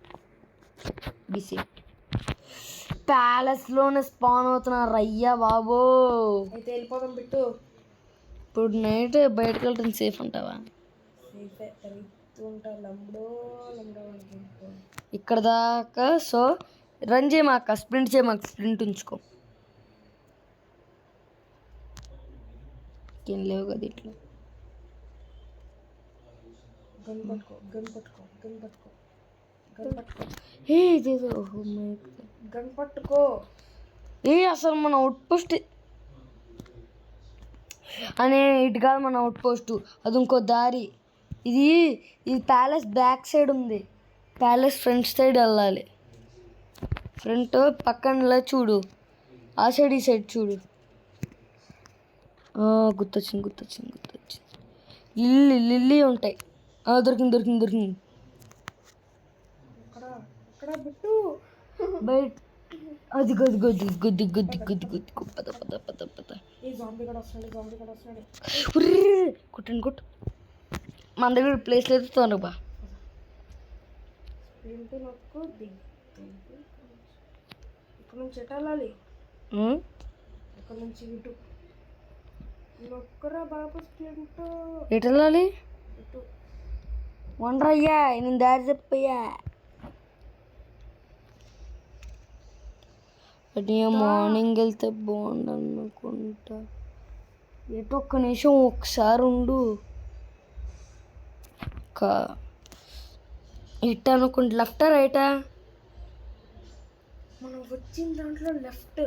బిసి ప్యాలెస్లోనే స్పాన్ అవుతున్నారు. అయ్యా బాబో. అయితే వెళ్ళిపోదాం బిట్టు. ఇప్పుడు నైట్ బయటకు వెళ్ళటం సేఫ్ అంటావా? ఇక్కడ దాకా. సో రన్ చేయమాక, స్ప్రింట్ చేయమాక. స్ప్రింట్ ఉంచుకో. ఏం లేవు కదా ఇట్లా. గన్ పట్టుకో. అసలు మన అవుట్ పోస్ట్ అనే ఇటు కాదు మన అవుట్ పోస్ట్, అది ఇంకో దారి. ఇది ప్యాలెస్ బ్యాక్ సైడ్ ఉంది. ప్యాలెస్ ఫ్రంట్ సైడ్ వెళ్ళాలి. ఫ్రంట్ పక్కన చూడు, ఆ సైడ్ ఈ సైడ్ చూడు. గుర్తొచ్చింది. లిల్లీ ఉంటాయి. దొరికింది. బయట అది గొద్ది పద. కొట్టు. మన దగ్గర ప్లేస్ లేదు. తోను బా. ఇక్కడ నుంచి ఎటు వెళ్ళాలి? ఇక్కడ నుంచి ఇటు. ఎటు వెళ్ళాలి? వండరయ్యా, నేను దారి చెప్పయ్యా. అది మార్నింగ్ వెళ్తే బాగుండు అనుకుంటా. ఎటు ఒక్క నిమిషం ఒకసారి ఉండు. ఇట్ అనుకుంటా. లెఫ్టా రైటా? మనం వచ్చిన దాంట్లో లెఫ్ట్.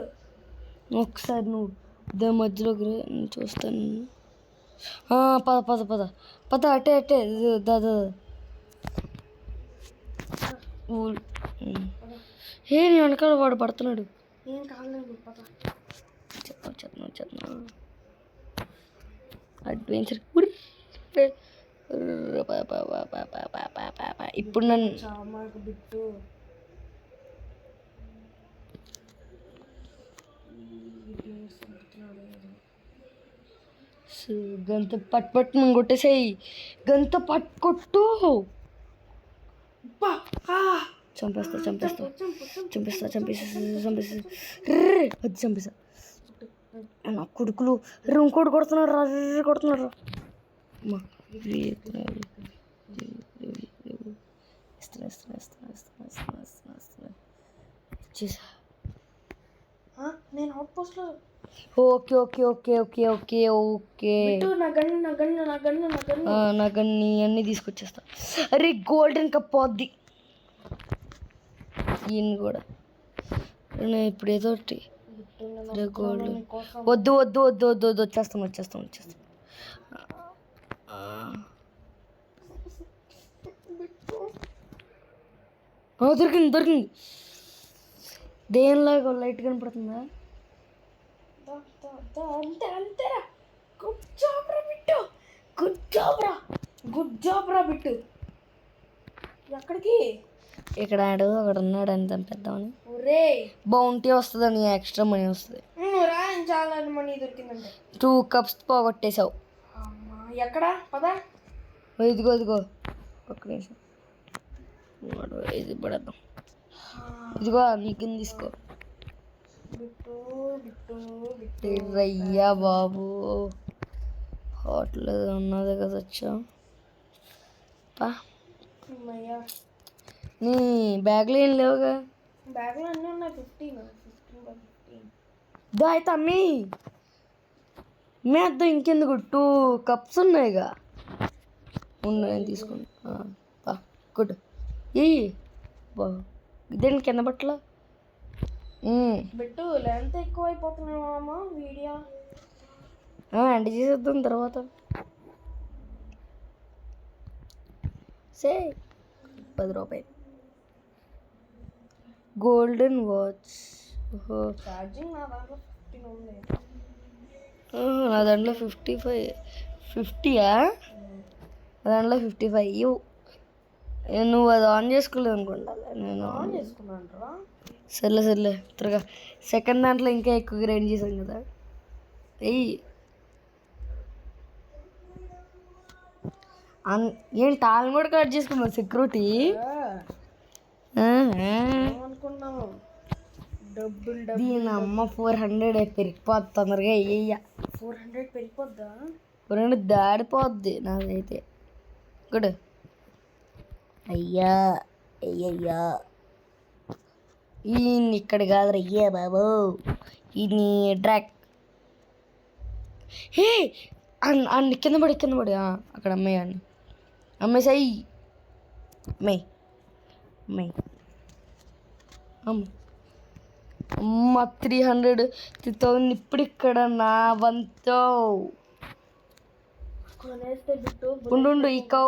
ఒకసారి నువ్వు దాని మధ్యలోకి చూస్తాను. పద అట్టే దాదా. నీ వెనకాల వాడు పడుతున్నాడు. ఏం కాలేదు. చెప్తున్నా అడ్వెంచర్. ఇప్పుడు నన్ను బిట్టు గంత పట్టు మనం కొట్టేసాయి. గంత పట్టుకొట్టు. చంపేస్తా. అది చంపేస్తా. నా కొడుకులు ఇంకోటి కొడుతున్నారు. నేను అవుట్ పోస్ట్ లో. ఓకే. నా గన్ని అన్నీ తీసుకొచ్చేస్తా. అరే గోల్డెన్ కప్ పోద్ది. ఈయన కూడా ఇప్పుడు ఏదో ఒకటి. గోల్డ్ వద్దు. వచ్చేస్తాం. దొరికింది. దేనిలాగా లైట్ కనపడుతుందా? అంతేరా. గుడ్ జాబ్ రా బిట్టు. ఎక్కడికి? ఇక్కడ అక్కడ ఉన్నాడు అని చంపేద్దామని. బౌంటీ వస్తుందని ఎక్స్ట్రా మనీ వస్తుంది. చాలా మనీ దొరికిందంటే 2 కప్స్ పోగొట్టేశావు. ఎక్కడ? పదా. ఇదిగో ఒక్క నిమిషం. ఇది పడేద్దాం. ఇదిగో నీకు తీసుకో. రయ్యా బాబు. హోటల్ ఉన్నది కదా వచ్చా పా. అమ్మయ్యా నీ బ్యాగ్లో ఏం లేవుగా. బ్యాగ్లో అన్నీ ఉన్నాయి. 15 దా అయితే అమ్మి మేద్దాం ఇంకెందుకు 2 కప్స్ ఉన్నాయిగా. ఉన్నాయి తీసుకుని పా గుడ్. ఈ బా ఇదేంటి కింద బట్టలు. బిట్టు లెంత్ ఎక్కువ అయిపోతున్నామా వీడియో. ఎండ్ చేసేద్దాం తర్వాత. సే 10 రూపాయలు. Golden watch. ఓహో ఛార్జింగ్ నా దాంట్లో 15 ఉంది. నా దాంట్లో 50యా? నా దాంట్లో 55. నువ్వు అది ఆన్ చేసుకోలేదు అనుకుంటా. నేను ఆన్ చేసుకున్నాను. సర్లే త్వరగా. సెకండ్ దాంట్లో ఇంకా ఎక్కువ గ్రైండ్ చేశాను కదా. ఏం టాల్ కూడా కట్ చేసుకున్నావు సెక్యూరిటీ. అనుకున్నాము డబ్బులు దీని అమ్మ 400 పెరిగిపోద్ది తొందరగా. 400 పెరిగిపోద్దా? 400 దాడిపోద్ది నాదైతే. గుడ్. అయ్యా ఈ ఇక్కడ కాదురా అయ్యా బాబు. ఇది డ్రాక్. హే అన్ని కింద పడి అక్కడ అమ్మేయండి. అమ్మేసాయి. అమ్మాయి అమ్మ 300 ఇప్పుడు ఇక్కడ నా వంతో. కొనేస్తే బిట్టు ఉండు ఈ కౌ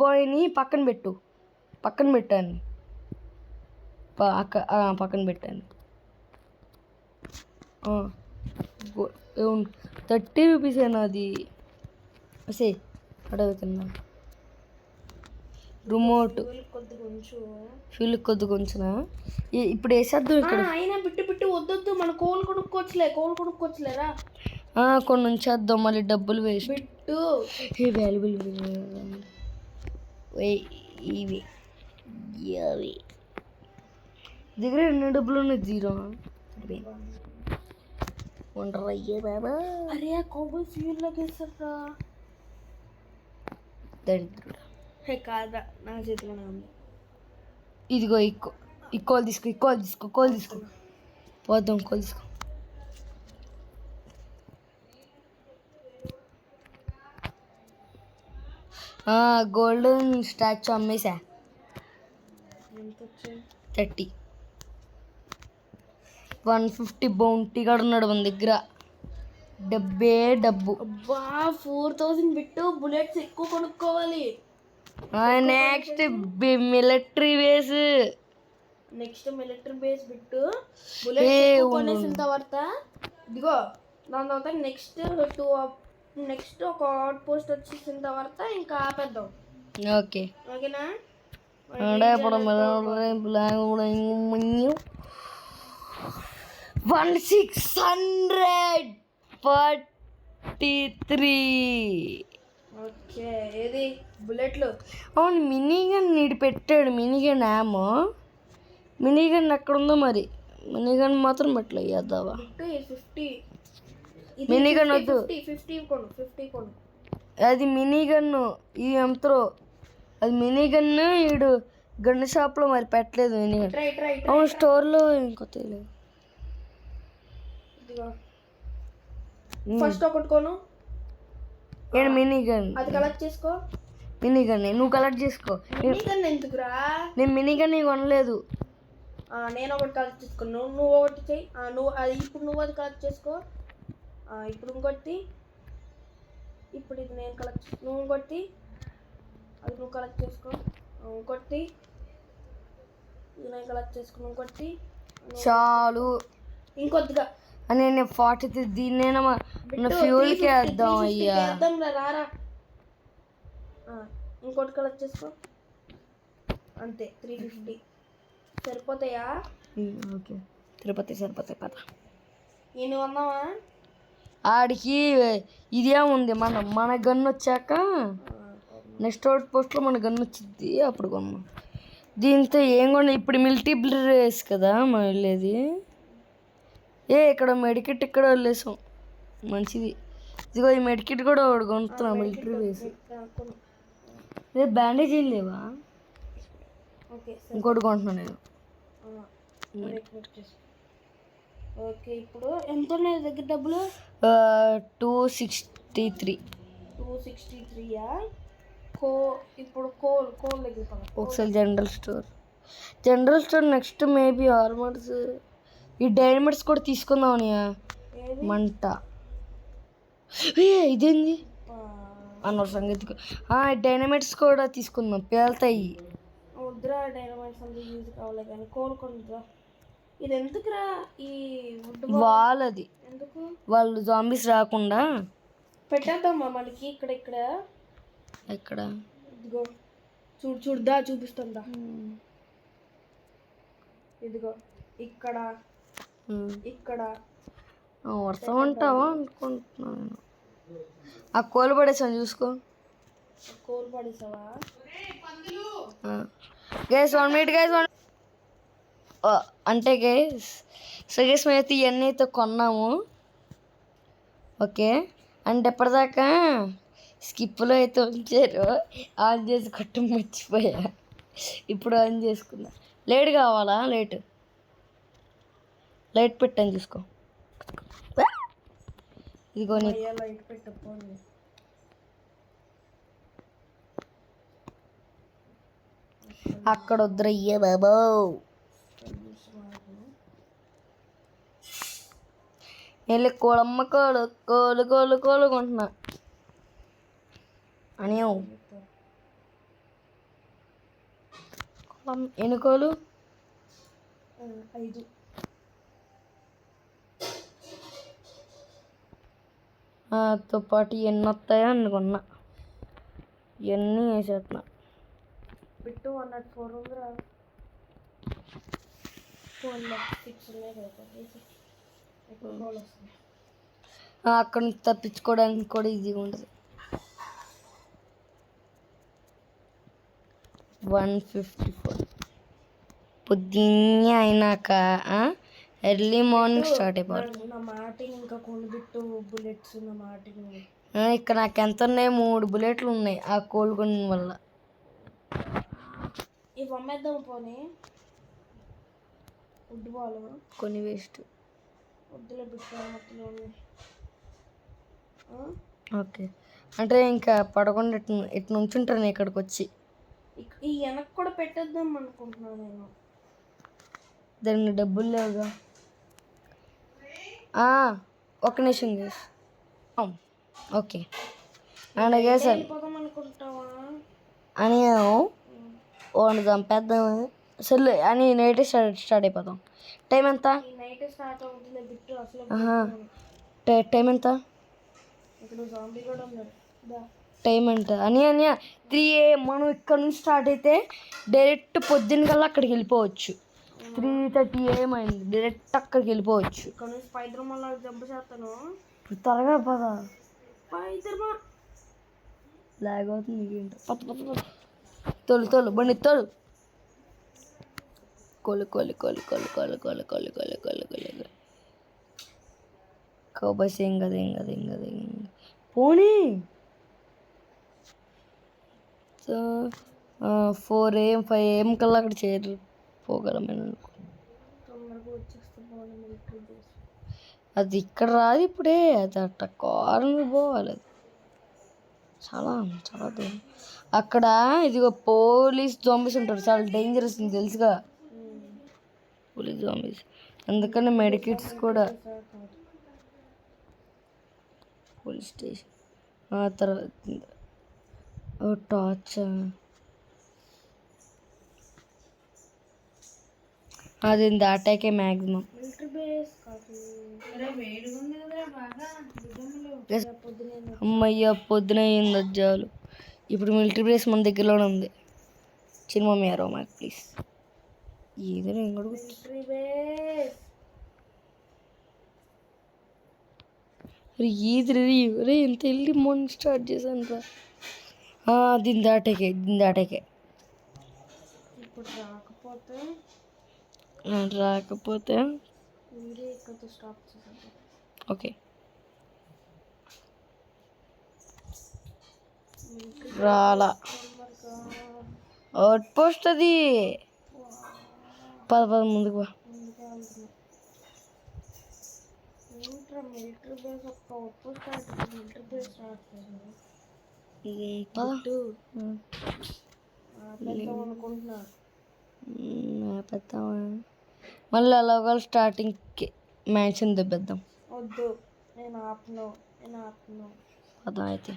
బాయ్ని పక్కన పెట్టండి. పక్కన పెట్టండి. 30 రూపీస్ అయినా అది. సే అడుగుతున్నా. రిమోట్ ఫ్యూల్ కొద్దిగా ఉంచునా. ఇప్పుడు వేసేద్దాం ఇక్కడ. అయినా బిట్టు వద్దొద్దు. మన కోళ్ళు కొనుక్కోవచ్చులేరా. కొన్ని ఉంచేద్దాం మళ్ళీ డబ్బులు వేస్ట్. బిట్టు వాల్యుబుల్ ఇవి దగ్గర ఎన్ని డబ్బులు ఉన్నాయి? 0. ఉండరా అయ్యే బాబా. అరే కోబుల్ ఫ్యూల్ లాగేస్తారా. దరిద్రుడా. హే కాదా నా చేతిలోనే ఉంది. ఇదిగో ఈ కోల్ తీసుకో. పోద్దాం కోల్ తీసుకో. గోల్డెన్ స్టాచ్యూ అమ్మేసా. 30. 150 బౌంటీ కూడా ఉన్నాడు మన దగ్గర. డబ్బు. అబ్బా 4000 బిట్టు. బుల్లెట్స్ ఎక్కువ కొనుక్కోవాలి. Next military base. Bittu bullets కొనేసిన తర్వాత ఇదిగో దాని తర్వాత నెక్స్ట్ ఒక అవుట్ పోస్ట్ వచ్చేసిన తర్వాత ఇంకా ఆపేద్దాం. ఓకేనా? 1643. ఓకే ఏది బుల్లెట్లు? అవును మినీగన్ నీడు పెట్టాడు. మినీగన్ ఏమో ఎక్కడ ఉందో మరి. మినీగన్ మాత్రం పెట్టలే. వేద్దావా? మినీగన్ వద్దు. 50 కొను. అది మినీగన్ను. ఇది ఎంతో. అది మినీగన్ను. ఈడు గన్ను షాప్లో మరి పెట్టలేదు మినీగన్. అవును స్టోర్లో ఇంకొక తెలియదు. ఫస్ట్ ఒకటి కొను. మినీగన్ అది కలెక్ట్ చేసుకో. మినీగన్ నువ్వు కలెక్ట్ చేసుకో. మినీగన్ ఎందుకురా? నేను మినీగన్ కొనలేదు. నేను ఒకటి కలెక్ట్ చేసుకున్నాను. నువ్వు ఒకటి చెయ్యి. ఇప్పుడు నువ్వు అది కలెక్ట్ చేసుకో. ఇప్పుడు ఇంకొట్టి. ఇప్పుడు ఇది నేను నువ్వు ఇంకొట్టి. అది నువ్వు కలెక్ట్ చేసుకో. ఇంకొట్టి ఇది నేను కలెక్ట్ చేసుకున్నాను. ఇంకొట్టి చాలు. ఇంకొద్దిగా నేను 43 దీన్నేనా ఫ్యూల్కి వేద్దాం. అయ్యా రారా. ఇంకోటి కలెక్ట్ చేసుకో. అంతే 350 సరిపోతాయా? ఓకే సరిపోతాయి పద. నేను అన్నావా ఆడికి ఇదేముంది. మన గన్ను వచ్చాక నెక్స్ట్ అవుట్ పోస్ట్లో మన గన్ను వచ్చింది. అప్పుడు కొన్నాం. దీంతో ఏం కొన్నా. ఇప్పుడు మిలిటరీ రేస్ కదా మనం వెళ్ళేది. ఇక్కడ మెడికెట్ ఇక్కడ వదిలేసాం. మంచిది. ఇదిగో ఈ మెడికిట్ కూడా ఒకటి కొనుక్కున్నా మిలిటరీ బేస్. రే బ్యాండేజ్ ఏం లేవా? ఓకే ఇంకోటి కొంటున్నా నేను. ఓకే ఇప్పుడు ఎంత ఉన్నాయి దగ్గర డబ్బులు? 263. 263యా? ఇప్పుడు కోల్ దగ్గర ఒకసారి general store next maybe armours, ఈ డైనమిట్స్ కూడా తీసుకుందాం అనియా. మంట ఇదేంది అన్నారు సంగతికి. డైనమిట్స్ కూడా తీసుకుందాం, పేలుతాయి. వద్దురా డైనమైట్స్ అంతా యూజ్ కావాలి కానీ కోలుకుంటురా. ఇది ఎందుకురా ఈ వాళ్ళది, ఎందుకు వాళ్ళు జాంబీస్ రాకుండా పెట్టేద్దామా మనకి ఇక్కడ ఎక్కడ? ఇదిగో చూడుదా చూపిస్తుందా, ఇదిగో ఇక్కడ ఇక్కడ వర్షం అంటావా అనుకుంటున్నాను నేను. ఆ కోలు పడేసాను చూసుకో. కోలు పడేసావా? గైస్ 1 minute గైస్, అంటే గైస్ సో గైస్ మేమైతే ఇవన్నీ అయితే కొన్నాము. ఓకే, అంటే ఎప్పటిదాకా స్కిప్లో అయితే ఉంచారు, ఆన్ చేసి కొట్టు మర్చిపోయా. ఇప్పుడు ఆన్ చేసుకున్నా. లైట్ కావాలా? లైట్ పెట్టాను చూసుకో. ఇదిగో లైట్ పెట్టపోండి. అక్కడ వద్దురయ్యే బాబో. వెళ్ళి కోలమ్మ కోలు కొంటున్నా అని. ఎన్ని కోలు? 5. తో పాటు ఎన్ని వస్తాయో అనుకున్నా, ఇవన్నీ వేసేస్తున్నా. బిట్టు 104 ఉందిరా. 6 ఉన్నాయి కదా. అక్కడ నుంచి తప్పించుకోవడానికి కూడా ఈజీగా ఉంటుంది. 154 పొద్దున్నే అయినాక ఎర్లీ మార్నింగ్ స్టార్ట్ అయిపోతుంది. నా మాటింగ్ ఇంకా కొన్ని బిట్టు బుల్లెట్స్ నా మాటింగ్. ఇక్కడ నాకు ఎంత ఉన్నాయి? 3 బుల్లెట్లు ఉన్నాయి ఆ కోల్ కొన్న వల్ల. ఇవి అమ్మేద్దాం పోనీ. వద్దు వాళ్ళు కొన్ని వేస్ట్. వద్దులే బిట్టు ఉన్నాయి. ఓకే, అంటే ఇంకా పడకుండా ఇటు నుంచుంటాను ఇక్కడికి వచ్చి. ఈ వెనక్కి కూడా పెట్టేద్దాం అనుకుంటున్నాను నేను. దానికి డబ్బులు లేవుగా. ఒక నిమిషం చేసి. ఓకే అనుకుంటావా అని ఓన్ చంపేద్దాం సర్లే అని. నైట్ స్టార్ట్ అయిపోతాం. టైం ఎంత? నైట్ స్టార్ట్ అవుతుంది బిట్టు అసలు. టైం ఎంత? ఇక్కడ జాంబీ కూడా ఉన్నాడు. టైం ఎంత అని 3 AM. మనం ఇక్కడ నుంచి స్టార్ట్ అయితే డైరెక్ట్ పొద్దున్న కల్లా అక్కడికి వెళ్ళిపోవచ్చు. 3:30 AM అయింది, డైరెక్ట్ అక్కడికి వెళ్ళిపోవచ్చు. ఇక్కడ నుంచి స్పైడర్ మ్యాన్ లాగా జంప్ చేస్తాను. త్వరగా పదా, స్పైడర్ మ్యాన్ లాగ్ అవుతుంది. ఏంటో తోలు బండి తోలు. కోలు కౌబాయ్స్ ఏం కదా పోనీ. 4 AM 5 AM కల్లా అక్కడ పోగలమని అనుకో. తొందరగా వచ్చేస్తే బాగుంది. అది ఇక్కడ రాదు ఇప్పుడే, అది అట్ట కార్నర్ పోవాలి. అది చాలా దూరం. అక్కడ ఇదిగో పోలీస్ జాంబీస్ ఉంటారు, చాలా డేంజరస్ తెలుసుగా పోలీస్ జాంబీస్. అందుకని మెడికిట్స్ కూడా. పోలీస్ స్టేషన్ తర్వాత టార్చ్. అది దాటాకే మ్యాక్సిమం. అమ్మయ్య పొద్దున అయింది అజ్జాలు. ఇప్పుడు మిలిటరీ బేస్ మన దగ్గరలోనే ఉంది. చిన్న మమ్మీ యారో మాకు ప్లీజ్. ఏదో నేను కూడా రే ఎంత వెళ్ళి మార్నింగ్ స్టార్ట్ చేశాను రా. దీని దాటాకే ఇప్పుడు రాకపోతే ఓకే. రాలా అవుట్ పోస్ట్ అది పద పద ముందుకు పో. మిలిటరీ బేస్ ఒక్క మిలిటరీ బేస్ రావట్లేదు పద. పెద్దాం అనుకుంటున్నా. పెద్దామా మళ్ళీ అలాగా స్టార్టింగ్కి మ్యాన్షన్ దెబ్బేద్దాం. వద్దు నేను ఆపను. పదం అయితే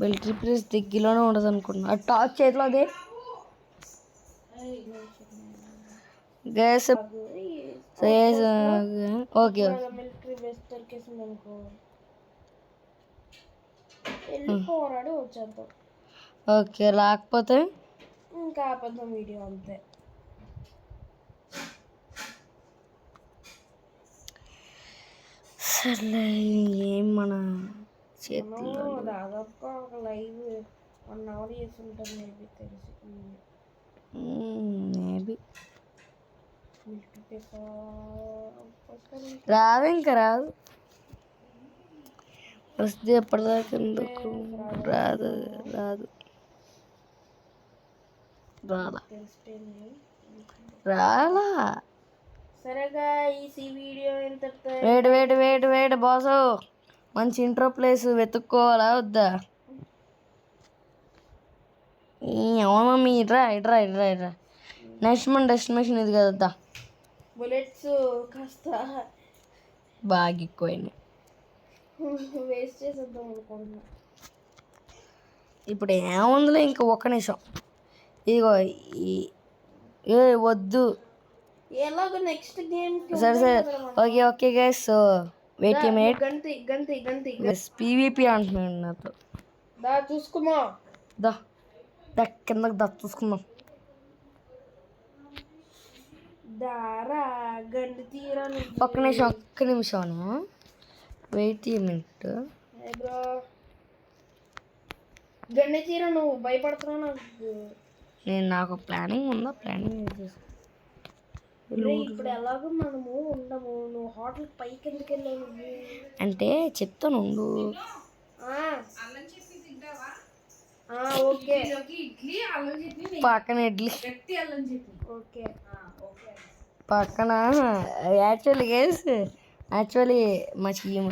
మిలిటరీ ప్లేస్ దగ్గరలోనే ఉండదు అనుకుంటున్నా. ఆ టార్చ్ చేతిలో అదే గ్యాస్. ఓకే మిలిటరీ బేస్ దొరికేసింది అనుకో వెళ్ళిపోరాడు వచ్చేద్దాం. ఓకే లేకపోతే ఇంకా అబద్ధం వీడియో అంతే. సర్లే ఏం మన చేతిలో దాదాపుగా ఒక లైవ్ 1 hour చేసి ఉంటుంది మేబీ తెలిసి. మేబీ రాదు, ఇంకా రాదు. వస్తే ఎప్పటిదాకా ఎందుకు రాదు రాదు రాలా రాలా. సరేగా ఈ వీడియో ఎంత వేడి బాసు, మంచి ఇంట్రో ప్లేస్ వెతుక్కోవాలా వద్దా? అవును మమ్మీ, ఇట్రా నెక్స్ట్ మన డెస్టినేషన్ ఇది కదా. బుల్లెట్స్ కాస్త బాగా ఎక్కువైనాయి. వేస్ట్ చేసేద్దాం అనుకుంటున్నా. ఇప్పుడు ఏముందిలే, ఇంకా ఒక్క నిమిషం. ఇదిగో వద్దు. ఎలాగో నెక్స్ట్ గేమ్ సరే okay guys. So wait a minute. గంతి పీవీపీ అంటున్నాడు నాతో. చూసుకున్నా దా కిందకి చూసుకుందాం. దారా గండి తీరా. ఒక్క నిమిషం వెయిట్ ఏ మినిట్. బ్రో గండి తీరా, నువ్వు భయపడుతున్నావు నాకు ప్లానింగ్ ఉందా? ప్లానింగ్ ఇప్పుడు ఎలాగో మనము ఉండము. నువ్వు హోటల్ పైకి ఎందుకు వెళ్ళావు? అంటే చెప్తాను ఉండు. ఓకే పక్కన ఇడ్లీ ఓకే పక్కన యాక్చువల్లీ మా చీమ.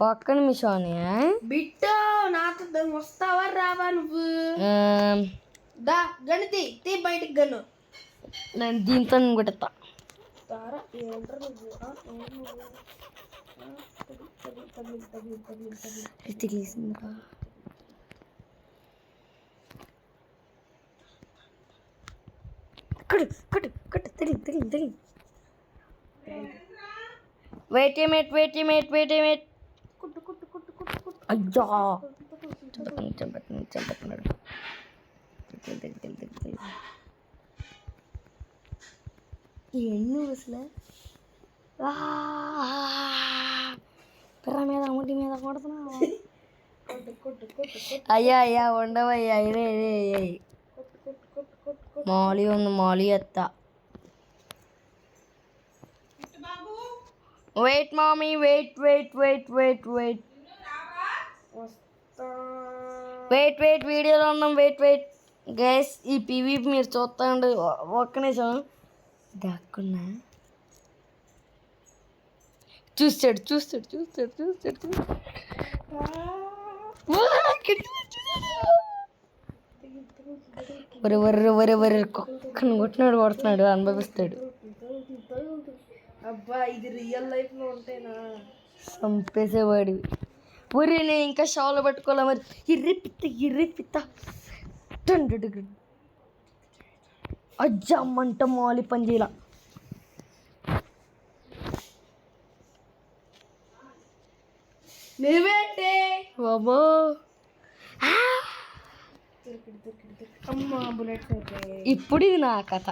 ఒక్క నిమిషం బిట్టు నాతో వస్తావా రావా నువ్వు? దా గణితి తీ బయటికి గను. నేను దీంతో కొట్టేస్తా. తారా ఏమంటారు నువ్వు? Wait a minute. అయ్యా చంపేస్తున్నాడు. ఎన్ని అసలు పిర్ర మీద ముట్టి మీద కొడుతున్నావు. అయ్యా ఉండవయ్యా. మాలి ఉంది, మాలి ఎత్తా. వెయిట్ మామీ వెయిట్. వీడియోలో ఉన్నాం. Wait guys. ఈ పీవీపీ మీరు చూస్తా ఉండే. ఒక్క నిమిషం దాక్కున్నా. చూస్తాడు. వరే కుక్కను కొడుతున్నాడు అనుభవిస్తాడు. అబ్బా ఇది రియల్ లైఫ్ లో ఉంటేనా చంపేసేవాడు. ఊరి నేను ఇంకా షాలో పట్టుకోలే మరి. ఇర్రిపిత్త అజ్జమ్మంట మాలి పంజీలా. నువ్వేంటే బాబో అమ్మా బుల్లెట్స్. ఇప్పుడు ఇది నా కథ.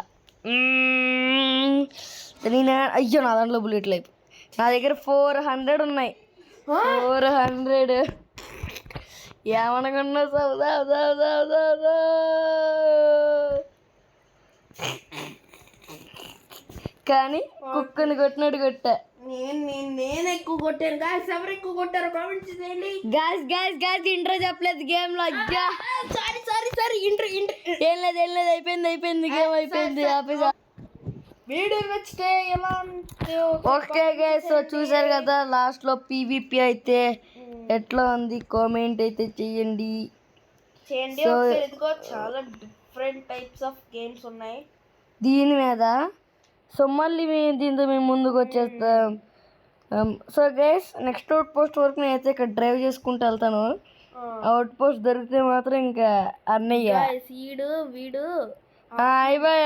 అయ్యో నా దాంట్లో బుల్లెట్లు అయిపోయి. నా దగ్గర 400 ఉన్నాయి. 400 ఏమనుకున్నా సౌదా. కానీ కుక్కని కొట్టినట్టు కొట్టా. నేను ఎక్కువ కొట్టాను గాయస్. ఎవరు ఎక్కువ కొట్టారో కామెంట్ చేయండి. గాయస్ ఇంట్రో చెప్పలేదు గేమ్ లో. అయ్యా సారీ ఇంటర్ ఏం లేదు అయిపోయింది గేమ్ అయిపోయింది. వీడియో నచ్చితే ఎలా ఓకే గైస్, సో చూసారు కదా లాస్ట్ లో పీవీపీ అయితే ఎట్లా ఉంది కామెంట్ అయితే చెయ్యండి. So, ఇదిగో చాలా డిఫరెంట్ టైప్స్ ఆఫ్ గేమ్స్ ఉన్నాయి దీని మీద. సో మళ్ళీ దీంతో మేము ముందుకు వచ్చేస్తాం. So guys next out post వరకు నేనైతే ఇక్కడ డ్రైవ్ చేసుకుంటూ వెళ్తాను. అవుట్ పోస్ట్ దొరికితే మాత్రం ఇంకా అన్నయ్య వీడు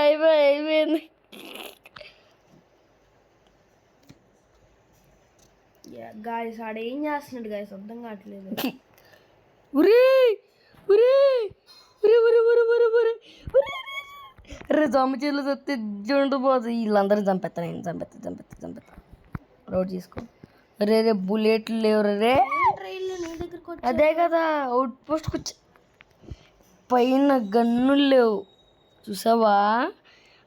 అయిపోయింది. గాయస్ ఆడ ఏం చేస్తున్నాడు గాయస్ అర్థం కావట్లేదు. జమ్మ చెల్లు చస్తే జండిపోతుంది. వీళ్ళందరూ చంపేస్తా రోడ్ చేసుకో. రే బుల్లెట్లు లేవు రే. అదే కదా అవుట్ పోస్ట్ పైన గన్నులు లేవు చూసావా,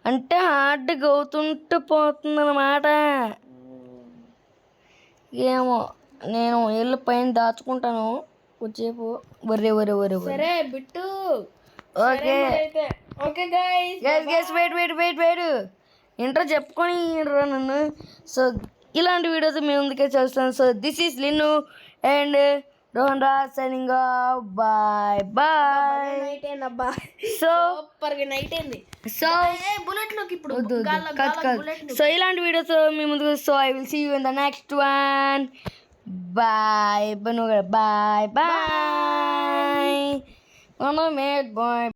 అంటే హార్డ్గా అవుతుంటే పోతుందన్నమాట. ఏమో నేను వెళ్ళి పైన దాచుకుంటాను వచ్చేపు. సరే Bittu. Okay guys wait intro చెప్పుకొని రా నన్ను. సో ఇలాంటి వీడియోస్ మేము ముందుకే చేస్తాను. So this is Linnu and Rohan Raj signing off. Bye. So night అయింది. సో బుల్లెట్ లోకి ఇప్పుడు సో ఇలాంటి వీడియోస్ మీ ముందుకు. So I will see you in the next one. Bye bye.